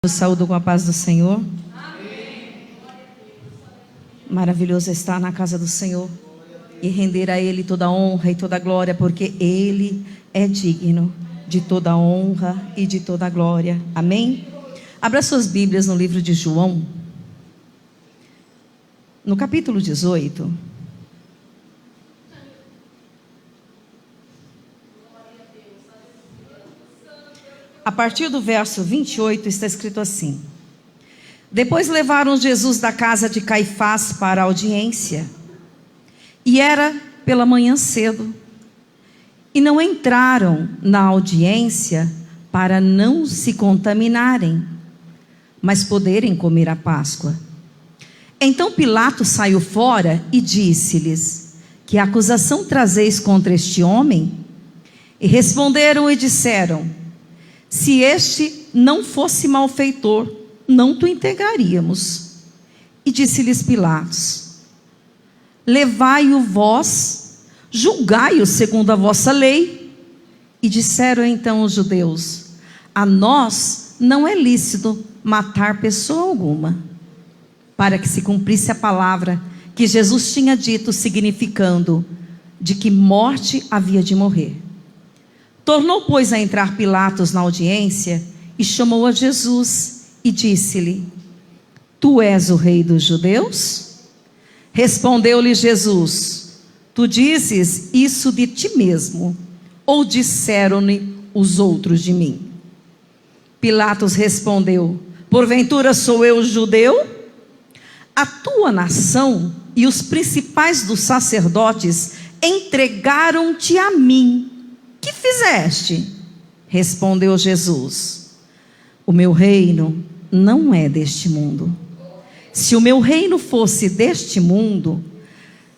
Eu saúdo com a paz do Senhor. Amém. Maravilhoso estar na casa do Senhor e render a Ele toda a honra e toda a glória, porque Ele é digno de toda a honra e de toda a glória. Amém? Abra suas Bíblias no livro de João, no capítulo 18. A partir do verso 28 está escrito assim: Depois levaram Jesus da casa de Caifás para a audiência, e era pela manhã cedo, e não entraram na audiência para não se contaminarem, mas poderem comer a Páscoa. Então Pilatos saiu fora e disse-lhes: Que acusação trazeis contra este homem? E responderam e disseram: Se este não fosse malfeitor, não te entregaríamos. E disse-lhes Pilatos: Levai-o vós, julgai-o segundo a vossa lei. E disseram então os judeus: A nós não é lícito matar pessoa alguma, para que se cumprisse a palavra que Jesus tinha dito, significando de que morte havia de morrer. Tornou, pois, a entrar Pilatos na audiência e chamou a Jesus e disse-lhe: Tu és o rei dos judeus? Respondeu-lhe Jesus: Tu dizes isso de ti mesmo, ou disseram-lhe os outros de mim? Pilatos respondeu: Porventura sou eu judeu? A tua nação e os principais dos sacerdotes entregaram-te a mim. Que fizeste? Respondeu Jesus: O meu reino não é deste mundo. Se o meu reino fosse deste mundo,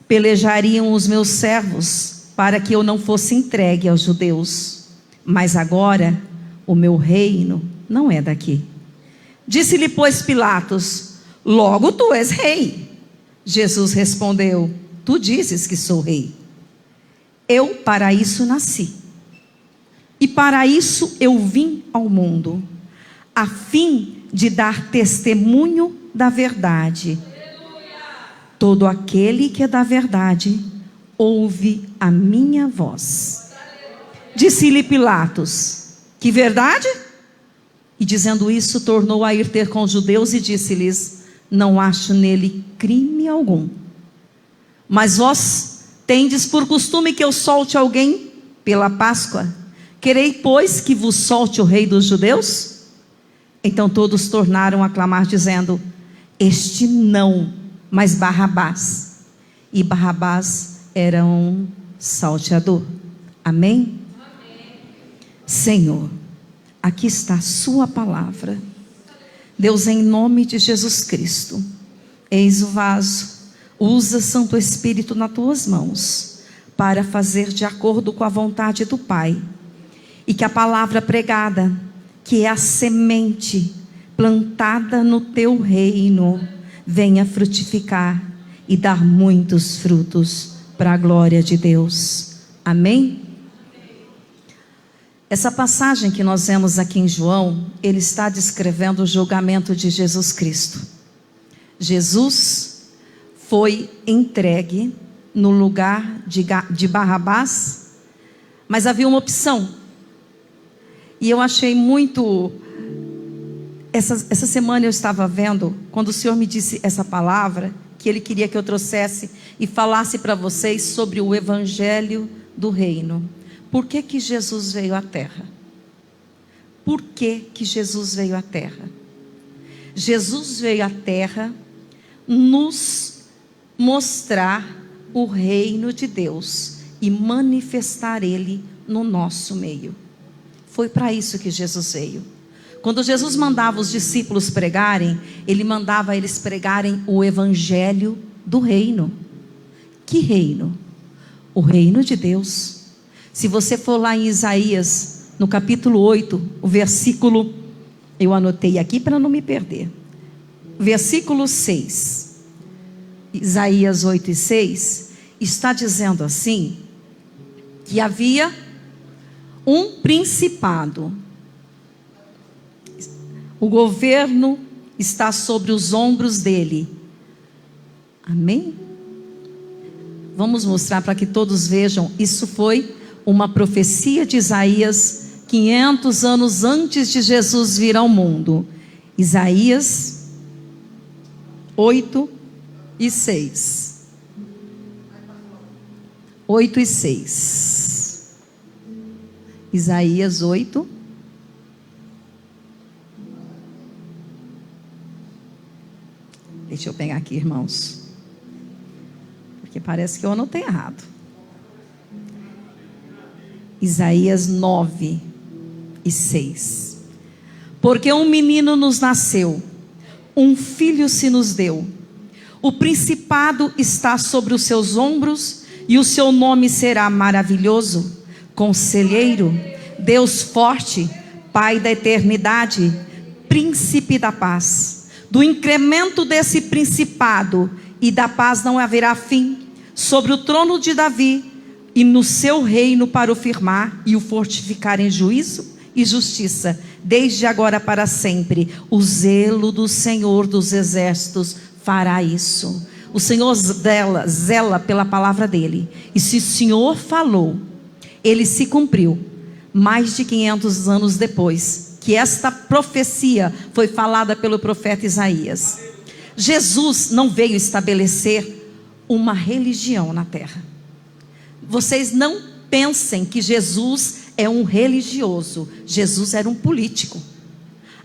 pelejariam os meus servos para que eu não fosse entregue aos judeus. Mas agora o meu reino não é daqui. Disse-lhe, pois, Pilatos: Logo tu és rei. Jesus respondeu: Tu dizes que sou rei. Eu para isso nasci. E para isso eu vim ao mundo, a fim de dar testemunho da verdade. Todo aquele que é da verdade, ouve a minha voz. Disse-lhe Pilatos: Que verdade? E dizendo isso, tornou a ir ter com os judeus e disse-lhes: Não acho nele crime algum. Mas vós tendes por costume que eu solte alguém pela Páscoa. Querei, pois, que vos solte o rei dos judeus? Então todos tornaram a clamar, dizendo: Este não, mas Barrabás. E Barrabás era um salteador. Amém? Amém. Senhor, aqui está a sua palavra. Deus, em nome de Jesus Cristo, eis o vaso. Usa, Santo Espírito, nas tuas mãos, para fazer de acordo com a vontade do Pai. E que a palavra pregada, que é a semente plantada no teu reino, venha frutificar e dar muitos frutos para a glória de Deus. Amém? Essa passagem que nós vemos aqui em João, ele está descrevendo o julgamento de Jesus Cristo. Jesus foi entregue no lugar de Barrabás, mas havia uma opção. E eu achei muito... Essa semana eu estava vendo, quando o Senhor me disse essa palavra, que Ele queria que eu trouxesse e falasse para vocês sobre o Evangelho do Reino. Por que que Jesus veio à Terra? Por que que Jesus veio à Terra? Jesus veio à Terra nos mostrar o reino de Deus e manifestar Ele no nosso meio. Foi para isso que Jesus veio. Quando Jesus mandava os discípulos pregarem, Ele mandava eles pregarem o Evangelho do reino. Que reino? O reino de Deus. Se você for lá em Isaías, no capítulo 8, o versículo, eu anotei aqui para não me perder. Versículo 6. Isaías 8 e 6, está dizendo assim, que havia um principado. O governo está sobre os ombros dele. Amém? Vamos mostrar para que todos vejam. Isso foi uma profecia de Isaías 500 anos antes de Jesus vir ao mundo. Isaías 8 e 6. 8 e 6. Isaías 8. Deixa eu pegar aqui, irmãos, porque parece que eu anotei errado. Isaías 9 e 6. Porque um menino nos nasceu, um filho se nos deu. O principado está sobre os seus ombros, e o seu nome será maravilhoso, Conselheiro, Deus forte, Pai da eternidade, Príncipe da paz. Do incremento desse principado e da paz não haverá fim, sobre o trono de Davi e no seu reino, para o firmar e o fortificar em juízo e justiça, desde agora para sempre. O zelo do Senhor dos exércitos fará isso. O Senhor zela pela palavra dele, e se o Senhor falou, ele se cumpriu. Mais de 500 anos depois que esta profecia foi falada pelo profeta Isaías. Jesus não veio estabelecer uma religião na terra. Vocês não pensem que Jesus é um religioso. Jesus era um político.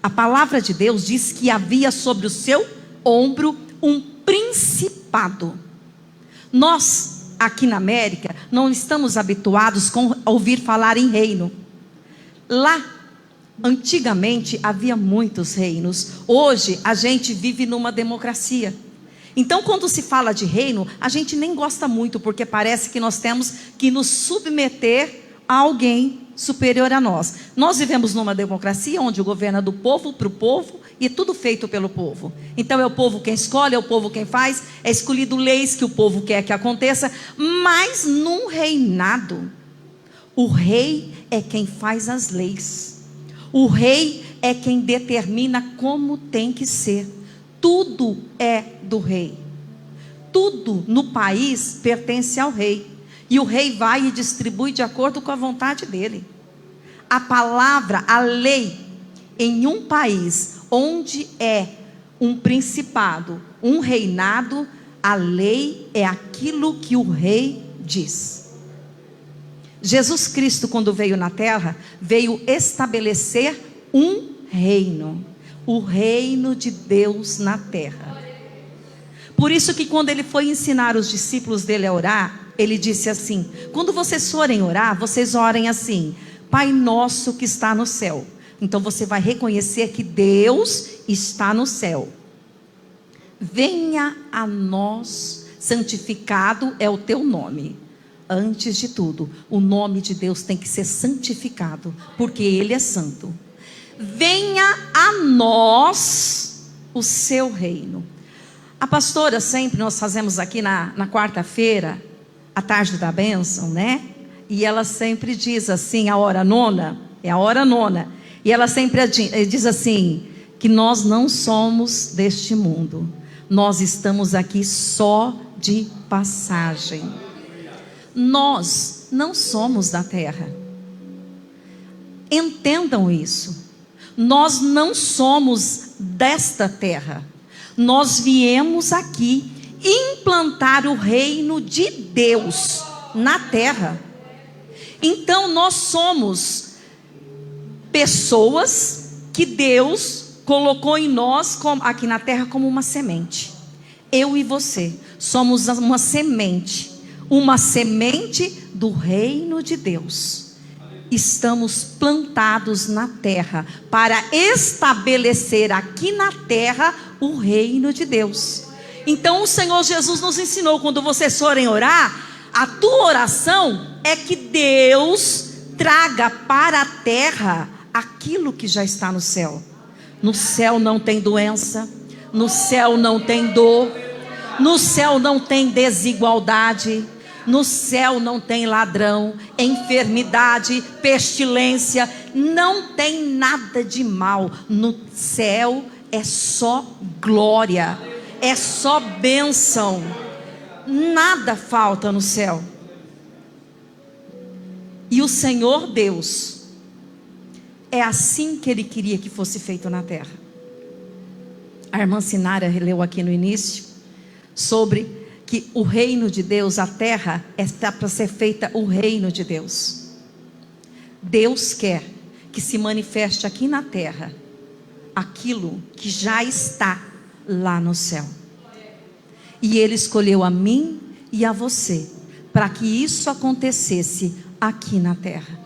A palavra de Deus diz que havia sobre o seu ombro um principado. Nós, aqui na América, não estamos habituados a ouvir falar em reino. Lá, antigamente, havia muitos reinos. Hoje, a gente vive numa democracia. Então, quando se fala de reino, a gente nem gosta muito, porque parece que nós temos que nos submeter a alguém superior a nós. Nós vivemos numa democracia onde o governo é do povo, para o povo, e é tudo feito pelo povo. Então é o povo quem escolhe, é o povo quem faz, é escolhido leis que o povo quer que aconteça. Mas num reinado, o rei é quem faz as leis. O rei é quem determina como tem que ser. Tudo é do rei. Tudo no país pertence ao rei. E o rei vai e distribui de acordo com a vontade dele. A palavra, a lei, em um país onde é um principado, um reinado, a lei é aquilo que o rei diz. Jesus Cristo, quando veio na terra, veio estabelecer um reino. O reino de Deus na terra. Por isso que quando ele foi ensinar os discípulos dele a orar, ele disse assim: quando vocês forem orar, vocês orem assim: Pai nosso que está no céu. Então você vai reconhecer que Deus está no céu. Venha a nós, santificado é o teu nome. Antes de tudo, o nome de Deus tem que ser santificado, porque Ele é santo. Venha a nós o seu reino. A pastora sempre, nós fazemos aqui na quarta-feira, a tarde da bênção, né? E ela sempre diz assim, a hora nona, é a hora nona. E ela sempre diz assim, que nós não somos deste mundo. Nós estamos aqui só de passagem. Nós não somos da terra. Entendam isso. Nós não somos desta terra. Nós viemos aqui implantar o reino de Deus na terra. Então nós somos pessoas que Deus colocou em nós aqui na terra como uma semente. Eu e você somos uma semente do reino de Deus. Estamos plantados na terra para estabelecer aqui na terra o reino de Deus. Então o Senhor Jesus nos ensinou, quando vocês forem orar, a tua oração é que Deus traga para a terra aquilo que já está no céu. No céu não tem doença, no céu não tem dor, no céu não tem desigualdade, No céu não tem ladrão, enfermidade, pestilência, não tem nada de mal. No céu é só glória, é só bênção. Nada falta no céu. E o Senhor Deus, é assim que Ele queria que fosse feito na terra. A irmã Sinara leu aqui no início sobre que o reino de Deus, a terra, está para ser feita o reino de Deus. Deus quer que se manifeste aqui na terra aquilo que já está lá no céu. E Ele escolheu a mim e a você para que isso acontecesse aqui na terra.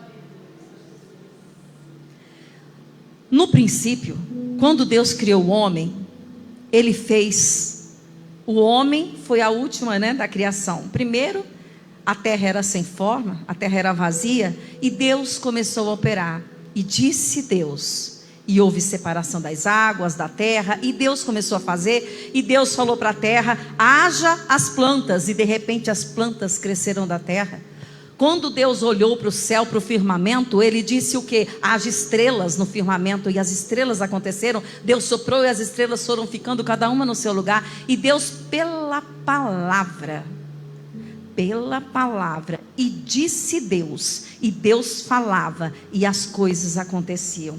No princípio, quando Deus criou o homem, Ele fez, o homem foi a última, da criação. Primeiro, a terra era sem forma, a terra era vazia, e Deus começou a operar. E disse Deus, e houve separação das águas, da terra, e Deus começou a fazer, e Deus falou para a terra, haja as plantas, e de repente as plantas cresceram da terra. Quando Deus olhou para o céu, para o firmamento, Ele disse o quê? Haja estrelas no firmamento, e as estrelas aconteceram. Deus soprou e as estrelas foram ficando cada uma no seu lugar. E Deus pela palavra, e disse Deus, e Deus falava, e as coisas aconteciam.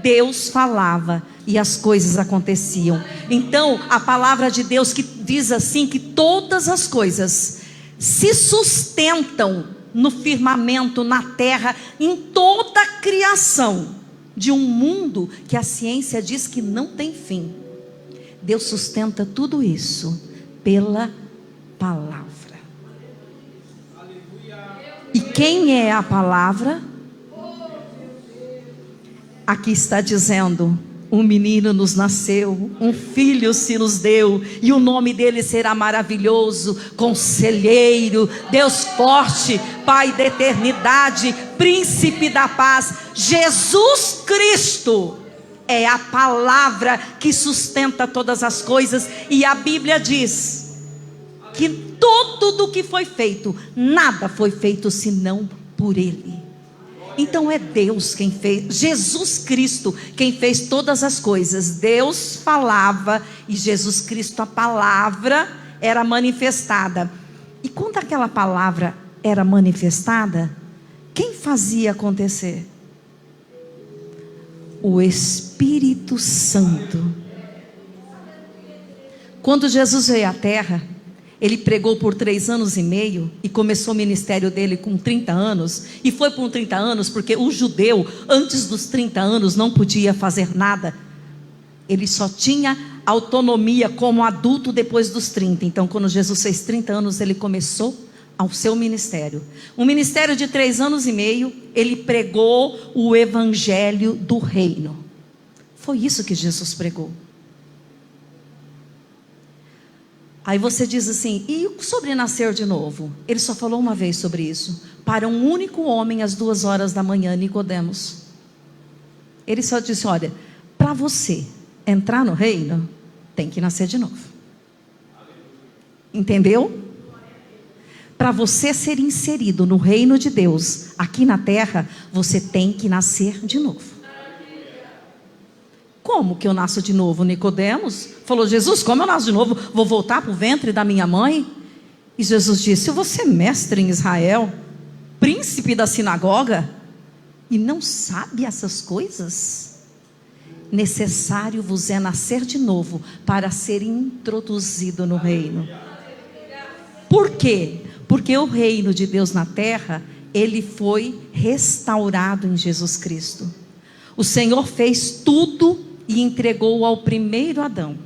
Deus falava e as coisas aconteciam. Então a palavra de Deus que diz assim, que todas as coisas se sustentam no firmamento, na terra, em toda a criação de um mundo que a ciência diz que não tem fim. Deus sustenta tudo isso pela palavra. E quem é a palavra? Aqui está dizendo: um menino nos nasceu, um filho se nos deu, e o nome dele será maravilhoso, conselheiro, Deus forte, Pai da eternidade, príncipe da paz. Jesus Cristo é a palavra que sustenta todas as coisas. E a Bíblia diz que tudo do que foi feito, nada foi feito senão por Ele. Então é Deus quem fez, Jesus Cristo quem fez todas as coisas. Deus falava e Jesus Cristo, a palavra, era manifestada. E quando aquela palavra era manifestada, quem fazia acontecer? O Espírito Santo. Quando Jesus veio à terra, Ele pregou por 3 anos e meio e começou o ministério dele com 30 anos. E foi por 30 anos porque o judeu, antes dos 30 anos, não podia fazer nada. Ele só tinha autonomia como adulto depois dos 30. Então, quando Jesus fez 30 anos, ele começou ao seu ministério. Um ministério de 3 anos e meio, ele pregou o evangelho do reino. Foi isso que Jesus pregou. Aí você diz assim, e sobre nascer de novo? Ele só falou uma vez sobre isso. Para um único homem, às 2 horas da manhã, Nicodemos. Ele só disse, olha, para você entrar no reino, tem que nascer de novo. Entendeu? Para você ser inserido no reino de Deus, aqui na terra, você tem que nascer de novo. Como que eu nasço de novo? Nicodemos falou, Jesus, como eu nasço de novo? Vou voltar para o ventre da minha mãe? E Jesus disse, você é mestre em Israel, príncipe da sinagoga, e não sabe essas coisas? Necessário vos é nascer de novo, para ser introduzido no reino. Por quê? Porque o reino de Deus na terra, ele foi restaurado em Jesus Cristo. O Senhor fez tudo e entregou ao primeiro Adão.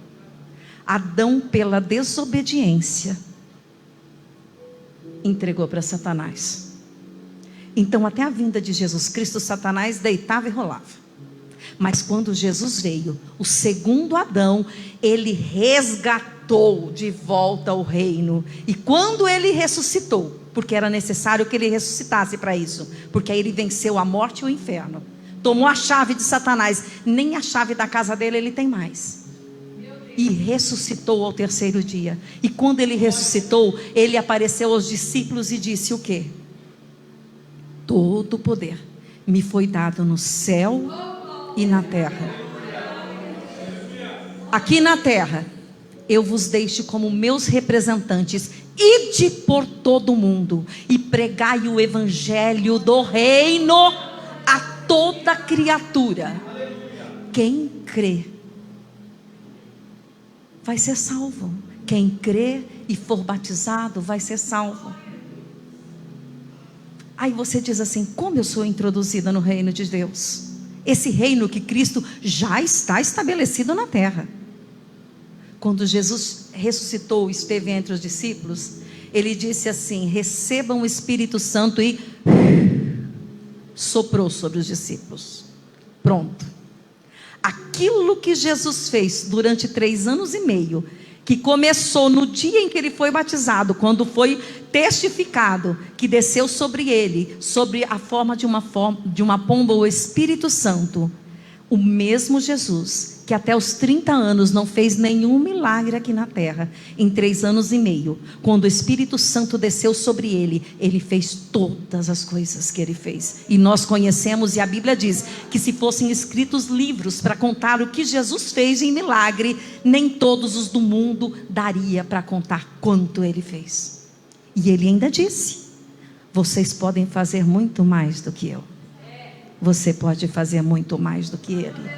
Adão, pela desobediência, entregou para Satanás. Então até a vinda de Jesus Cristo, Satanás deitava e rolava. Mas quando Jesus veio, o segundo Adão, ele resgatou de volta o reino. E quando ele ressuscitou, porque era necessário que ele ressuscitasse para isso, porque aí ele venceu a morte e o inferno, tomou a chave de Satanás, nem a chave da casa dele ele tem mais. e ressuscitou ao terceiro dia. E quando ele ressuscitou, ele apareceu aos discípulos e disse o quê? Todo o poder me foi dado no céu e na terra. Aqui na terra, eu vos deixo como meus representantes. Ide por todo o mundo e pregai o evangelho do reino a toda criatura. Quem crê vai ser salvo. Quem crê e for batizado vai ser salvo. Aí você diz assim: como eu sou introduzida no reino de Deus? Esse reino que Cristo já está estabelecido na terra. Quando Jesus ressuscitou e esteve entre os discípulos, ele disse assim: recebam o Espírito Santo, e soprou sobre os discípulos. Pronto. Aquilo que Jesus fez durante 3 anos e meio, que começou no dia em que ele foi batizado, quando foi testificado que desceu sobre ele, sobre a forma de uma pomba, o Espírito Santo. O mesmo Jesus, que até os 30 anos não fez nenhum milagre aqui na terra, em 3 anos e meio, quando o Espírito Santo desceu sobre ele, ele fez todas as coisas que ele fez. E nós conhecemos, e a Bíblia diz, que se fossem escritos livros para contar o que Jesus fez em milagre, nem todos os do mundo daria para contar quanto ele fez. E ele ainda disse: vocês podem fazer muito mais do que eu. Você pode fazer muito mais do que ele.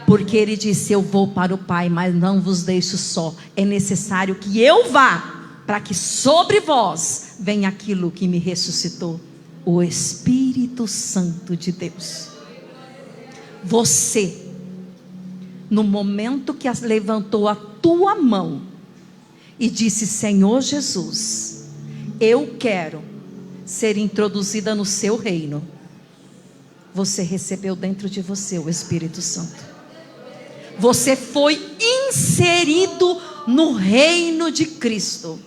Porque ele disse: eu vou para o Pai, mas não vos deixo só. É necessário que eu vá, para que sobre vós venha aquilo que me ressuscitou, o Espírito Santo de Deus. Você, no momento que levantou a tua mão e disse: Senhor Jesus, eu quero ser introduzida no seu reino, você recebeu dentro de você o Espírito Santo. Você foi inserido no reino de Cristo.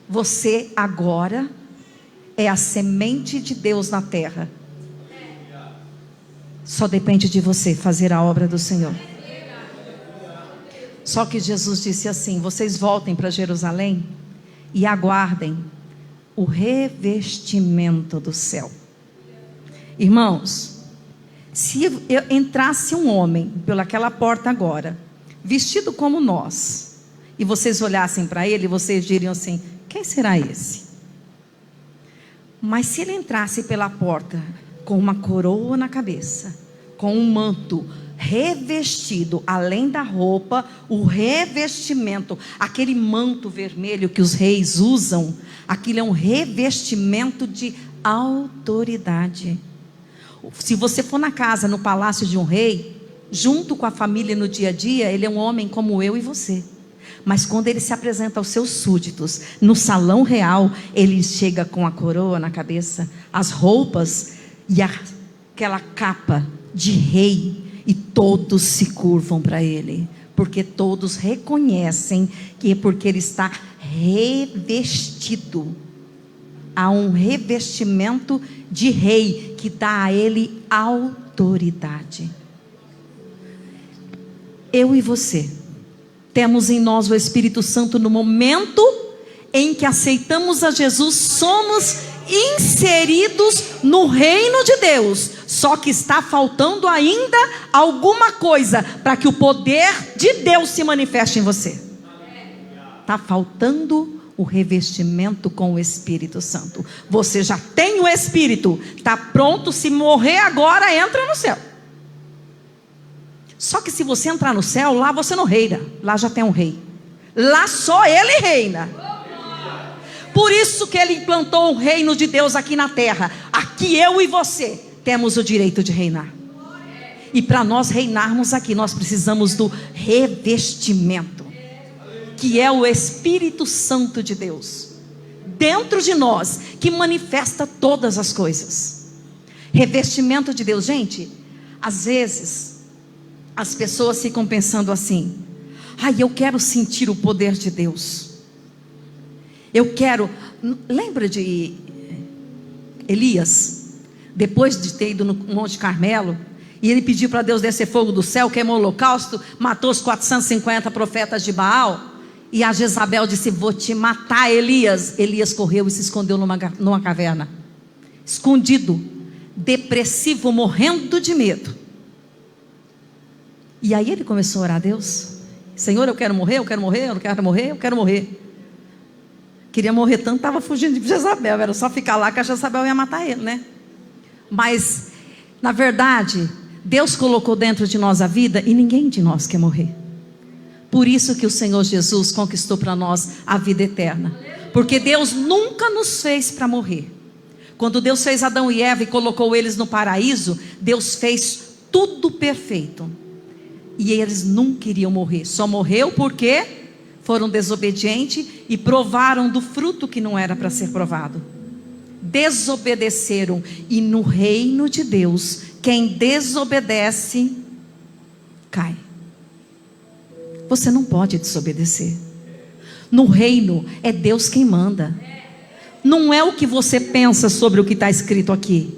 Você agora é a semente de Deus na terra. Só depende de você fazer a obra do Senhor. Só que Jesus disse assim: vocês voltem para Jerusalém e aguardem o revestimento do céu. Irmãos, se entrasse um homem pelaquela porta agora, vestido como nós, e vocês olhassem para ele, vocês diriam assim: quem será esse? Mas se ele entrasse pela porta com uma coroa na cabeça, com um manto revestido, além da roupa, o revestimento, aquele manto vermelho que os reis usam, aquilo é um revestimento de autoridade. Se você for na casa, no palácio de um rei, junto com a família no dia a dia, ele é um homem como eu e você. Mas quando ele se apresenta aos seus súditos, no salão real, ele chega com a coroa na cabeça, as roupas e aquela capa de rei, e todos se curvam para ele, porque todos reconhecem que é porque ele está revestido. Há um revestimento de rei que dá a ele autoridade. Eu e você temos em nós o Espírito Santo. No momento em que aceitamos a Jesus, somos inseridos no reino de Deus. Só que está faltando ainda alguma coisa para que o poder de Deus se manifeste em você. Está faltando o revestimento com o Espírito Santo. Você já tem o Espírito, está pronto. Se morrer agora, entra no céu. Só que se você entrar no céu, lá você não reina, lá já tem um rei, lá só ele reina. Por isso que ele implantou o reino de Deus aqui na terra. Aqui eu e você temos o direito de reinar. E para nós reinarmos aqui, nós precisamos do revestimento, que é o Espírito Santo de Deus dentro de nós, que manifesta todas as coisas. Revestimento de Deus. Gente, às vezes as pessoas ficam pensando assim: ai, eu quero sentir o poder de Deus, eu quero. Lembra de Elias, depois de ter ido no Monte Carmelo, E ele pediu para Deus descer fogo do céu, queimou o holocausto, matou os 450 profetas de Baal. E a Jezabel disse: vou te matar, Elias. Elias correu e se escondeu numa caverna, escondido, depressivo, morrendo de medo. E aí ele começou a orar a Deus: Senhor, eu quero morrer, eu quero morrer, eu não quero morrer, eu quero morrer. Queria morrer tanto, estava fugindo de Jezabel. Era só ficar lá que a Jezabel ia matar ele, né? Mas, na verdade, Deus colocou dentro de nós a vida e ninguém de nós quer morrer. Por isso que o Senhor Jesus conquistou para nós a vida eterna. Porque Deus nunca nos fez para morrer. Quando Deus fez Adão e Eva e colocou eles no paraíso, Deus fez tudo perfeito. E eles nunca iriam morrer. Só morreu porque foram desobedientes e provaram do fruto que não era para ser provado. Desobedeceram. E no reino de Deus, quem desobedece, cai. Você não pode desobedecer. No reino, é Deus quem manda. Não é o que você pensa sobre o que está escrito aqui.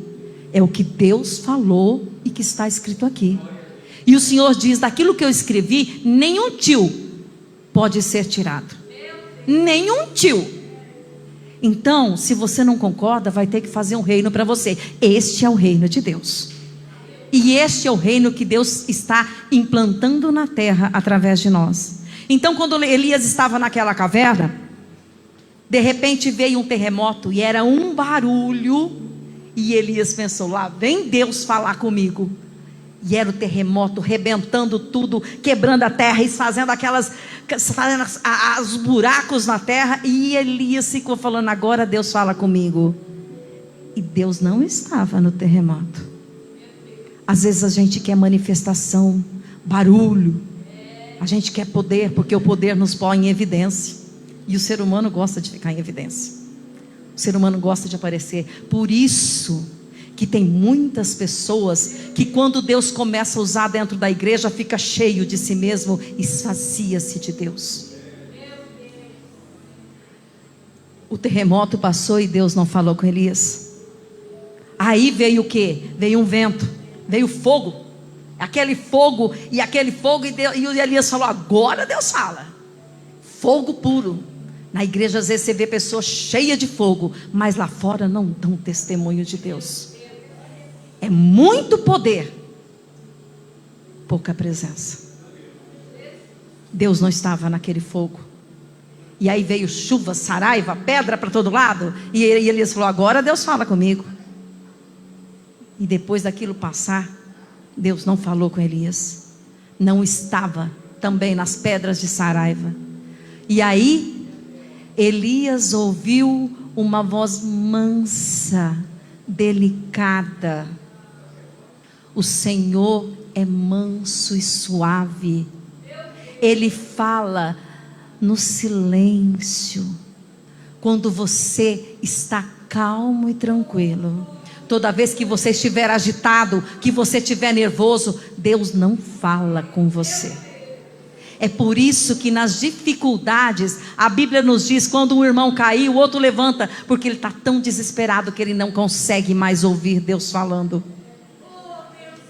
É o que Deus falou e que está escrito aqui. E o Senhor diz: daquilo que eu escrevi, nenhum tio pode ser tirado. Nenhum tio. Então, se você não concorda, vai ter que fazer um reino para você. Este é o reino de Deus. E este é o reino que Deus está implantando na terra através de nós. Então, quando Elias estava naquela caverna, de repente veio um terremoto e era um barulho. E Elias pensou: lá vem Deus falar comigo. E era o terremoto rebentando tudo, quebrando a terra e fazendo os buracos na terra. E Elias ficou falando: agora Deus fala comigo. E Deus não estava no terremoto. Às vezes a gente quer manifestação, barulho. A gente quer poder, porque o poder nos põe em evidência. E o ser humano gosta de ficar em evidência. O ser humano gosta de aparecer. Por isso que tem muitas pessoas que quando Deus começa a usar dentro da igreja, fica cheio de si mesmo e esvazia-se de Deus. O terremoto passou e Deus não falou com Elias. Aí veio o quê? Veio um vento, veio fogo. Aquele fogo, e o Elias falou: agora Deus fala. Fogo puro. Na igreja às vezes você vê pessoas cheias de fogo, mas lá fora não dão testemunho de Deus. É muito poder, pouca presença. Deus não estava naquele fogo. E aí veio chuva, saraiva, pedra para todo lado. E Elias falou: agora Deus fala comigo. E depois daquilo passar, Deus não falou com Elias. Não estava também nas pedras de saraiva. E aí Elias ouviu uma voz mansa, delicada. O Senhor é manso e suave. Ele fala no silêncio. Quando você está calmo e tranquilo. Toda vez que você estiver agitado, que você estiver nervoso, Deus não fala com você. É por isso que nas dificuldades, a Bíblia nos diz: quando um irmão cair, o outro levanta, porque ele está tão desesperado que ele não consegue mais ouvir Deus falando.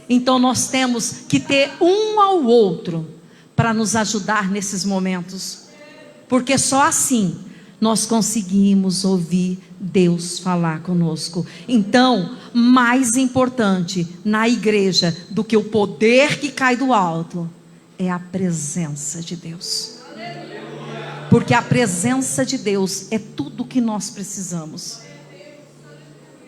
Então nós temos que ter um ao outro para nos ajudar nesses momentos, porque só assim nós conseguimos ouvir Deus falar conosco. Então, mais importante na igreja do que o poder que cai do alto é a presença de Deus. Porque a presença de Deus é tudo o que nós precisamos.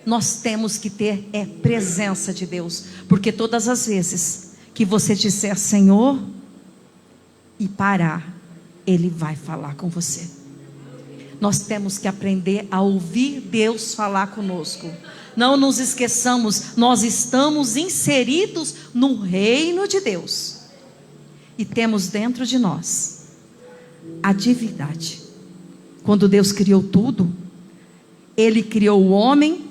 Nós temos que ter presença de Deus. Porque todas as vezes que você disser Senhor e parar, Ele vai falar com você. Nós temos que aprender a ouvir Deus falar conosco. Não nos esqueçamos, nós estamos inseridos no reino de Deus. E temos dentro de nós a divindade. Quando Deus criou tudo, Ele criou o homem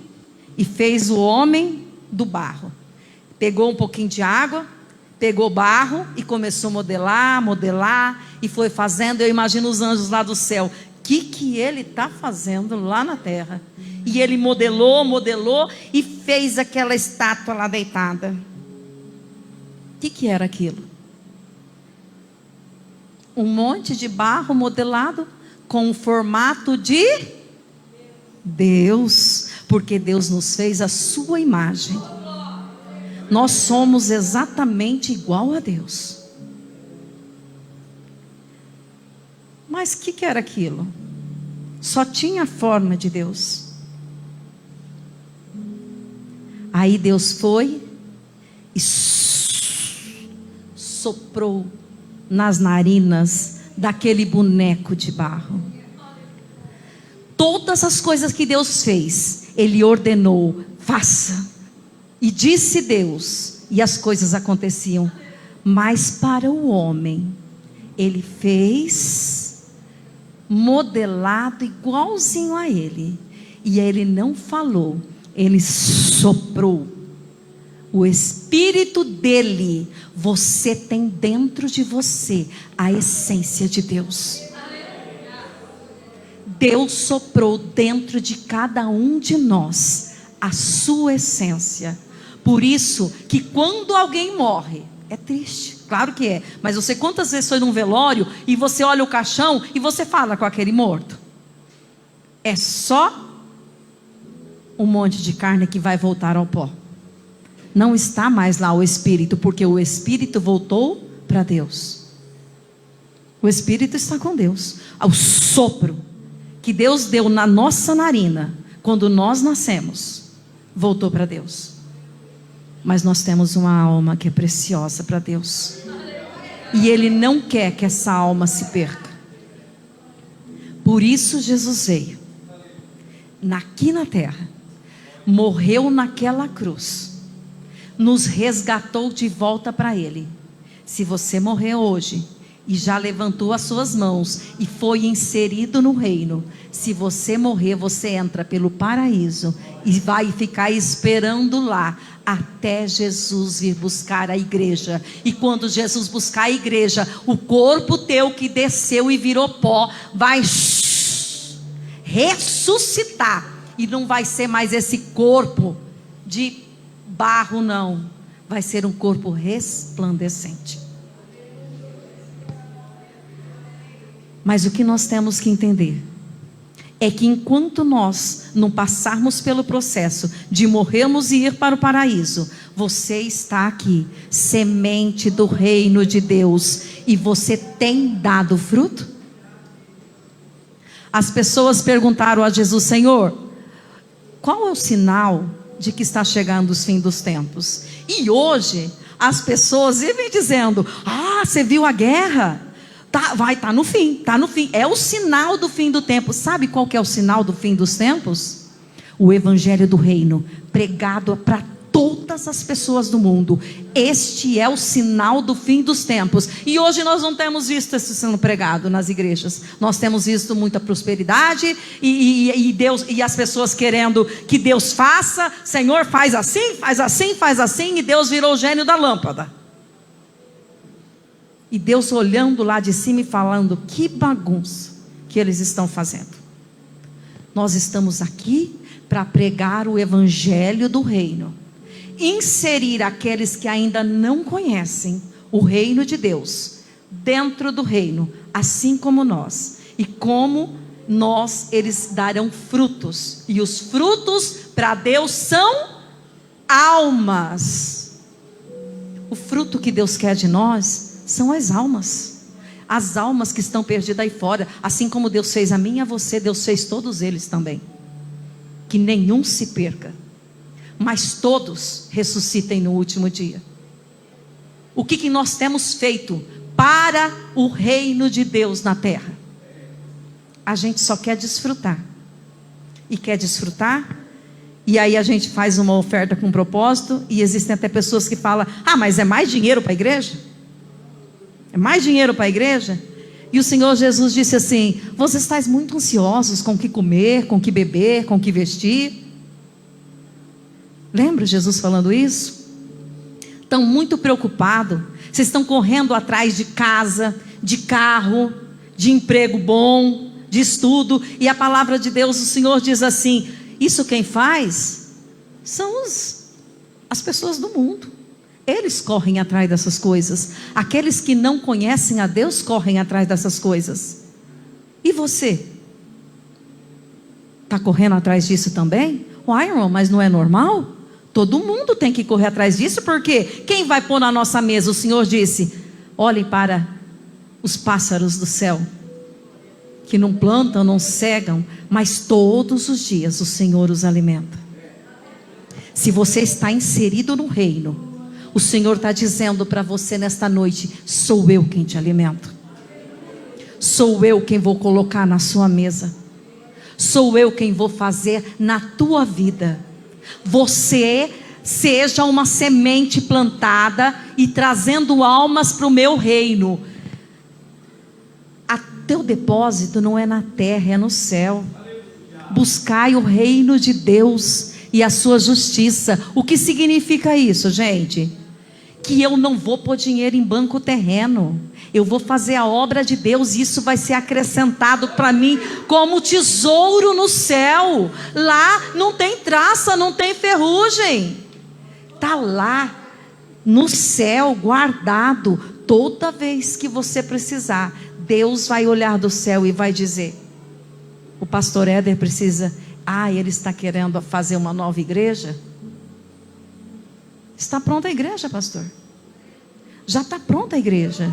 e fez o homem do barro. Pegou um pouquinho de água, pegou barro e começou a modelar e foi fazendo. Eu imagino os anjos lá do céu. O que Ele está fazendo lá na terra? E Ele modelou e fez aquela estátua lá deitada. O que era aquilo? Um monte de barro modelado com o formato de Deus, porque Deus nos fez a sua imagem. Nós somos exatamente igual a Deus. Mas o que era aquilo? Só tinha a forma de Deus. Aí Deus foi e soprou nas narinas daquele boneco de barro. Todas as coisas que Deus fez, Ele ordenou, faça. E disse Deus, e as coisas aconteciam. Mas para o homem, Ele fez modelado igualzinho a Ele. E Ele não falou, Ele soprou. O Espírito dele, você tem dentro de você a essência de Deus. Deus soprou dentro de cada um de nós a sua essência. Por isso que quando alguém morre, é triste, claro que é. Mas você quantas vezes foi num velório e você olha o caixão e você fala com aquele morto? É só um monte de carne que vai voltar ao pó. Não está mais lá o Espírito, porque o Espírito voltou para Deus. O Espírito está com Deus. O sopro que Deus deu na nossa narina, quando nós nascemos, voltou para Deus. Mas nós temos uma alma que é preciosa para Deus. E Ele não quer que essa alma se perca. Por isso Jesus veio aqui na terra, morreu naquela cruz, nos resgatou de volta para Ele. Se você morrer hoje e já levantou as suas mãos e foi inserido no reino, se você morrer, você entra pelo paraíso e vai ficar esperando lá até Jesus vir buscar a igreja. E quando Jesus buscar a igreja, o corpo teu que desceu e virou pó vai ressuscitar, e não vai ser mais esse corpo de barro, não. Vai ser um corpo resplandecente. Mas o que nós temos que entender é que enquanto nós não passarmos pelo processo de morrermos e ir para o paraíso, você está aqui, semente do reino de Deus, e você tem dado fruto? As pessoas perguntaram a Jesus: Senhor, qual é o sinal de que está chegando os fins dos tempos? E hoje as pessoas vivem dizendo: você viu a guerra? Tá no fim, é o sinal do fim do tempo. Sabe qual que é o sinal do fim dos tempos? O evangelho do reino, pregado para todas as pessoas do mundo. Este é o sinal do fim dos tempos. E hoje nós não temos visto isso sendo pregado nas igrejas. Nós temos visto muita prosperidade e Deus, e as pessoas querendo que Deus faça. Senhor, faz assim, faz assim, faz assim. E Deus virou o gênio da lâmpada. E Deus olhando lá de cima e falando: que bagunça que eles estão fazendo. Nós estamos aqui para pregar o evangelho do reino, inserir aqueles que ainda não conhecem o reino de Deus dentro do reino, assim como nós. E como nós, eles darão frutos. E os frutos para Deus são almas. O fruto que Deus quer de nós são as almas que estão perdidas aí fora. Assim como Deus fez a mim e a você, Deus fez todos eles também. Que nenhum se perca, mas todos ressuscitem no último dia. O que nós temos feito para o reino de Deus na terra? A gente só quer desfrutar. E quer desfrutar, e aí a gente faz uma oferta com propósito. E existem até pessoas que falam: mas é mais dinheiro para a igreja? É mais dinheiro para a igreja? E o Senhor Jesus disse assim: vocês estão muito ansiosos com o que comer, com o que beber, com o que vestir. Lembra Jesus falando isso? Estão muito preocupados. Vocês estão correndo atrás de casa, de carro, de emprego bom, de estudo. E a palavra de Deus, o Senhor diz assim: isso quem faz são as pessoas do mundo. Eles correm atrás dessas coisas. Aqueles que não conhecem a Deus correm atrás dessas coisas. E você? Está correndo atrás disso também? Uai, irmão, mas não é normal? Todo mundo tem que correr atrás disso, porque quem vai pôr na nossa mesa? O Senhor disse: olhem para os pássaros do céu, que não plantam, não cegam, mas todos os dias o Senhor os alimenta. Se você está inserido no reino, o Senhor está dizendo para você nesta noite: sou eu quem te alimento, sou eu quem vou colocar na sua mesa, sou eu quem vou fazer na tua vida. Você seja uma semente plantada e trazendo almas para o meu reino. Teu depósito não é na terra, é no céu. Buscai o reino de Deus e a sua justiça. O que significa isso, gente? Que eu não vou pôr dinheiro em banco terreno. Eu vou fazer a obra de Deus e isso vai ser acrescentado para mim como tesouro no céu. Lá não tem traça, não tem ferrugem. Está lá no céu guardado. Toda vez que você precisar, Deus vai olhar do céu e vai dizer: o pastor Éder precisa. Ele está querendo fazer uma nova igreja? Está pronta a igreja, pastor? Já está pronta a igreja.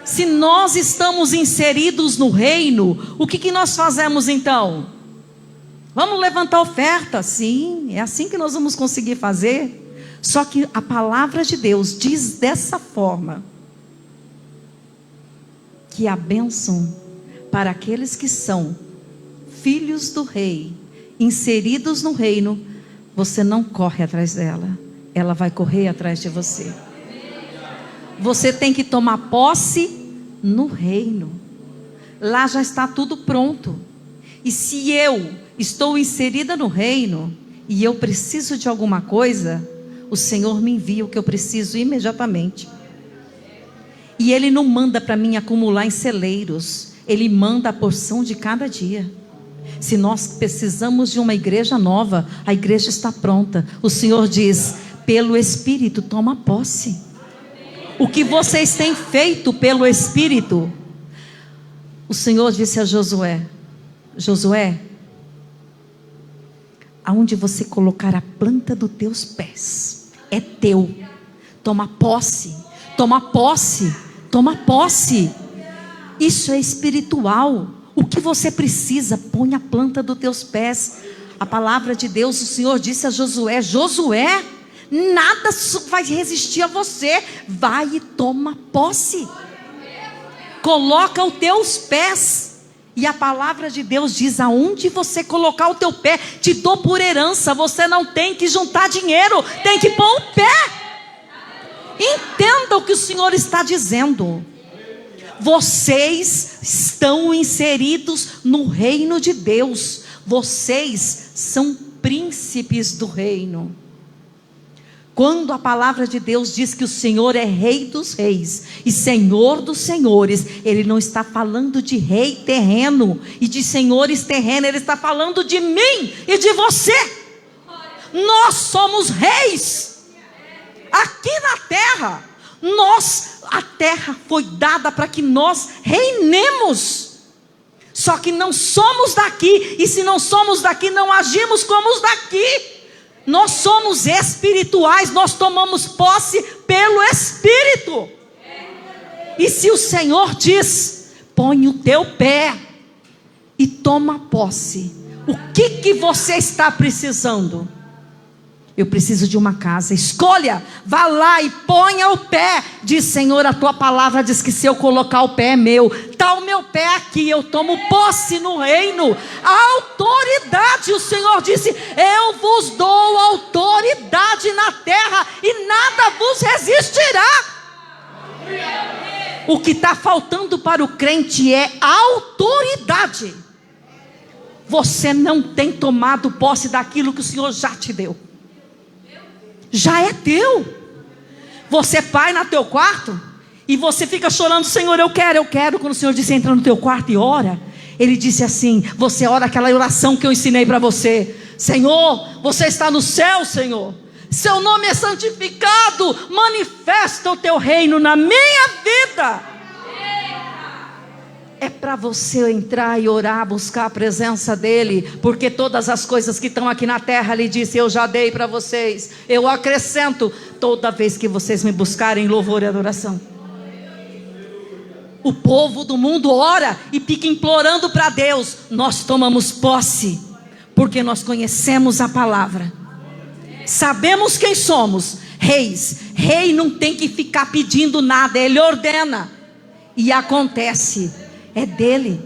Se nós estamos inseridos no reino, o que nós fazemos então? Vamos levantar oferta? Sim, é assim que nós vamos conseguir fazer. Só que a palavra de Deus diz dessa forma: que a bênção para aqueles que são filhos do rei, inseridos no reino, você não corre atrás dela, ela vai correr atrás de você. Você tem que tomar posse no reino. Lá já está tudo pronto. E se eu estou inserida no reino e eu preciso de alguma coisa, o Senhor me envia o que eu preciso imediatamente. E Ele não manda para mim acumular em celeiros. Ele manda a porção de cada dia. Se nós precisamos de uma igreja nova, a igreja está pronta. O Senhor diz: pelo Espírito toma posse. O que vocês têm feito pelo Espírito? O Senhor disse a Josué: Josué, aonde você colocar a planta dos teus pés é teu. Toma posse, toma posse. Toma posse. Isso é espiritual. O que você precisa, põe a planta dos teus pés. A palavra de Deus, o Senhor disse a Josué: Josué, nada vai resistir a você. Vai e toma posse. Coloca os teus pés. E a palavra de Deus diz: aonde você colocar o teu pé, te dou por herança. Você não tem que juntar dinheiro, tem que pôr o pé. Entenda o que o Senhor está dizendo. Vocês estão inseridos no reino de Deus. Vocês são príncipes do reino. Quando a palavra de Deus diz que o Senhor é Rei dos reis e Senhor dos senhores, Ele não está falando de rei terreno e de senhores terrenos. Ele está falando de mim e de você. Nós somos reis aqui na terra. A terra foi dada para que nós reinemos. Só que não somos daqui. E se não somos daqui, não agimos como os daqui. Nós somos espirituais. Nós tomamos posse pelo Espírito. E se o Senhor diz: põe o teu pé e toma posse, o que você está precisando? Eu preciso de uma casa. Escolha, vá lá e ponha o pé. Diz: Senhor, a tua palavra diz que se eu colocar o pé é meu. Está o meu pé aqui, eu tomo posse no reino. A autoridade, o Senhor disse: eu vos dou autoridade na terra e nada vos resistirá. O que está faltando para o crente é autoridade. Você não tem tomado posse daquilo que o Senhor já te deu. Já é teu. Você pai na teu quarto e você fica chorando: Senhor, eu quero. Quando o Senhor disse: entra no teu quarto e ora, Ele disse assim: você ora aquela oração que eu ensinei para você. Senhor, você está no céu, Senhor. seu nome é santificado, manifesta o teu reino na minha vida. É para você entrar e orar, buscar a presença dEle, porque todas as coisas que estão aqui na terra, Ele disse, eu já dei para vocês, eu acrescento, toda vez que vocês me buscarem em louvor e adoração. O povo do mundo ora e fica implorando para Deus, nós tomamos posse, porque nós conhecemos a palavra, sabemos quem somos, reis. Rei não tem que ficar pedindo nada, ele ordena, e acontece, é dele.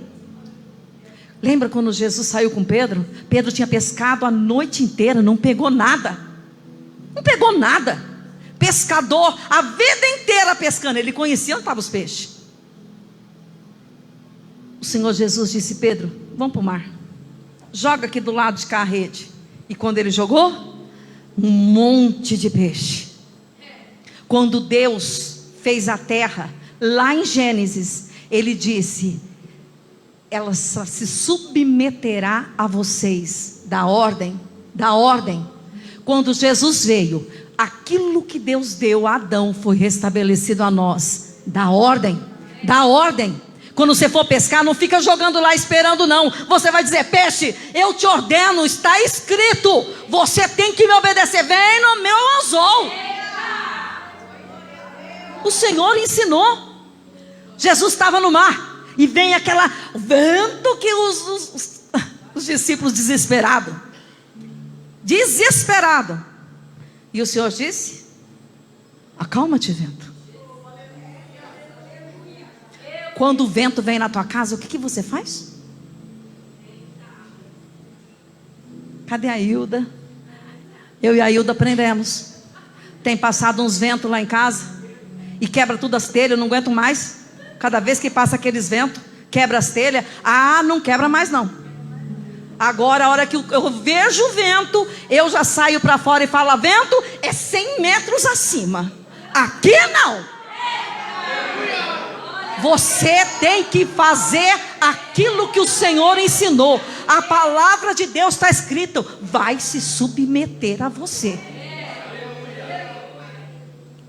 Lembra quando Jesus saiu com Pedro? Pedro tinha pescado a noite inteira, não pegou nada, pescador, a vida inteira pescando, ele conhecia onde estavam os peixes. O Senhor Jesus disse, Pedro, vamos para o mar, joga aqui do lado de cá a rede. E quando ele jogou, um monte de peixe. Quando Deus fez a terra, lá em Gênesis, Ele disse, ela só se submeterá a vocês, da ordem. Quando Jesus veio, aquilo que Deus deu a Adão, foi restabelecido a nós, da ordem. Quando você for pescar, não fica jogando lá esperando não. Você vai dizer, peixe, eu te ordeno, está escrito, você tem que me obedecer, vem no meu anzol. O Senhor ensinou. Jesus estava no mar, e vem aquela vento que os discípulos desesperados, e o Senhor disse, acalma-te, vento. Quando o vento vem na tua casa, o que você faz? Cadê a Hilda? Eu e a Hilda aprendemos. Tem passado uns ventos lá em casa e quebra tudo as telhas, eu não aguento mais. Cada vez que passa aqueles ventos, quebra as telhas. Não quebra mais não. Agora a hora que eu vejo o vento, eu já saio para fora e falo, vento é 100 metros acima, aqui não. Você tem que fazer aquilo que o Senhor ensinou. A palavra de Deus está escrito, vai se submeter a você.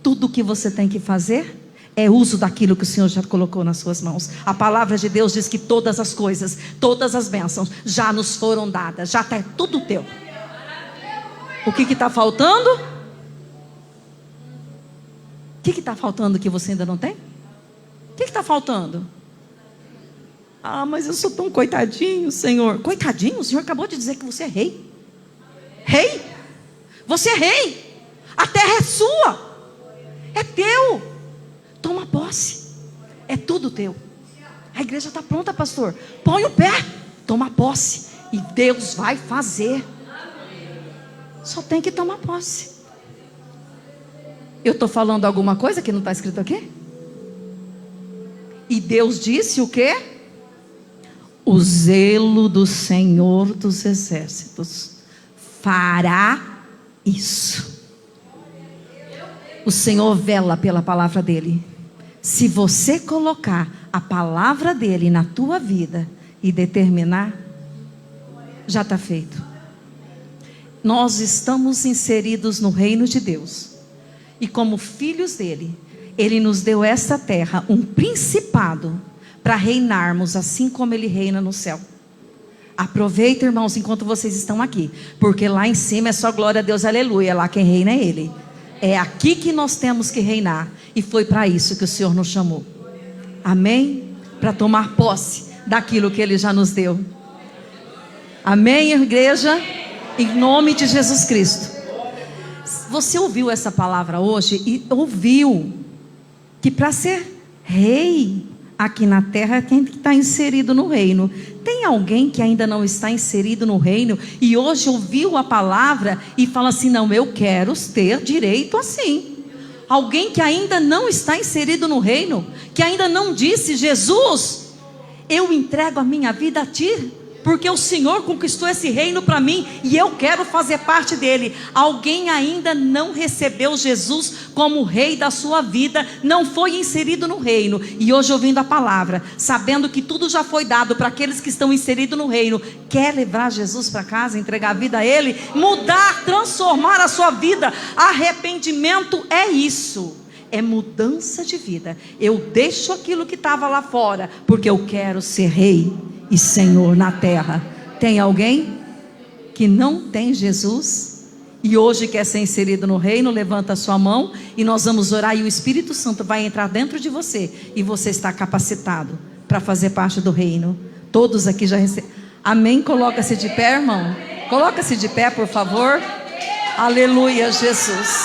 Tudo que você tem que fazer é uso daquilo que o Senhor já colocou nas suas mãos. A palavra de Deus diz que todas as coisas, todas as bênçãos já nos foram dadas, já está tudo teu. O que está faltando? O que está faltando que você ainda não tem? O que está faltando? Mas eu sou tão coitadinho, Senhor. Coitadinho? O Senhor acabou de dizer que você é rei. Rei? Você é rei. A terra é sua. É teu. Toma posse. É tudo teu. A igreja está pronta, pastor. Põe o pé. Toma posse. E Deus vai fazer. Só tem que tomar posse. Eu estou falando alguma coisa que não está escrito aqui? E Deus disse o quê? O zelo do Senhor dos Exércitos fará isso. O Senhor vela pela palavra dele. Se você colocar a palavra dele na tua vida e determinar, já está feito. Nós estamos inseridos no reino de Deus, e como filhos dele, Ele nos deu essa terra, um principado, para reinarmos assim como Ele reina no céu. Aproveita, irmãos, enquanto vocês estão aqui, porque lá em cima é só glória a Deus, aleluia. Lá quem reina é Ele. É aqui que nós temos que reinar, e foi para isso que o Senhor nos chamou. Amém? Para tomar posse daquilo que Ele já nos deu. Amém, igreja? Em nome de Jesus Cristo. Você ouviu essa palavra hoje e ouviu que para ser rei aqui na terra, quem está inserido no reino. Tem alguém que ainda não está inserido no reino e hoje ouviu a palavra e fala assim, não, eu quero ter direito assim. Alguém que ainda não está inserido no reino, que ainda não disse, Jesus, eu entrego a minha vida a ti, porque o Senhor conquistou esse reino para mim e eu quero fazer parte dele. Alguém ainda não recebeu Jesus como rei da sua vida, não foi inserido no reino, e hoje ouvindo a palavra, sabendo que tudo já foi dado para aqueles que estão inseridos no reino, quer levar Jesus para casa, entregar a vida a ele, mudar, transformar a sua vida. Arrependimento é isso, é mudança de vida. Eu deixo aquilo que estava lá fora, porque eu quero ser rei e Senhor na terra. Tem alguém que não tem Jesus e hoje quer ser inserido no reino? Levanta a sua mão e nós vamos orar, e o Espírito Santo vai entrar dentro de você, e você está capacitado para fazer parte do reino. Todos aqui já receberam. Amém? Coloca-se de pé, irmão. Coloca-se de pé, por favor. Aleluia, Jesus.